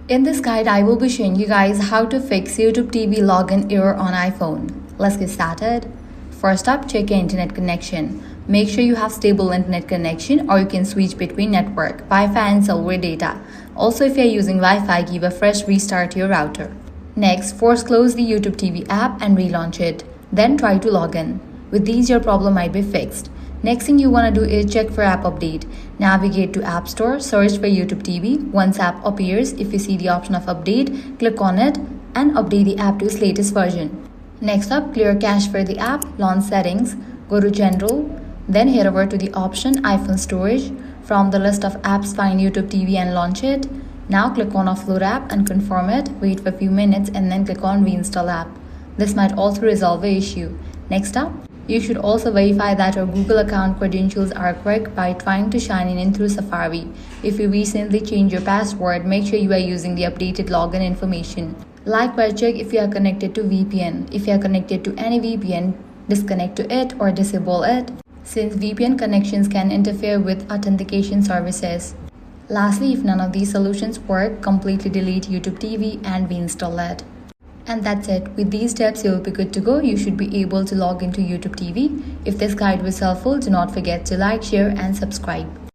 In this guide, I will be showing you guys how to fix YouTube TV login error on iPhone. Let's get started. First up, check your internet connection. Make sure you have stable internet connection or you can switch between network, Wi-Fi and cellular data. Also, if you are using Wi-Fi, give a fresh restart to your router. Next, force close the YouTube TV app and relaunch it. Then try to log in. With these, your problem might be fixed. Next thing you want to do is check for app update. Navigate to App Store, search for YouTube TV. Once app appears, if you see the option of update, click on it and update the app to its latest version. Next up, clear cache for the app, launch settings, go to General, then head over to the option iPhone storage. From the list of apps, find YouTube TV and launch it. Now click on Offload app and confirm it. Wait for a few minutes and then click on Reinstall app. This might also resolve the issue. Next up, you should also verify that your Google account credentials are correct by trying to sign in through Safari. If you recently changed your password, make sure you are using the updated login information. Likewise, check if you are connected to VPN. If you are connected to any VPN, disconnect to it or disable it, since VPN connections can interfere with authentication services. Lastly, if none of these solutions work, completely delete YouTube TV and reinstall it. And that's it. With these steps, you'll be good to go. You should be able to log into YouTube TV. If this guide was helpful, do not forget to like, share, and subscribe.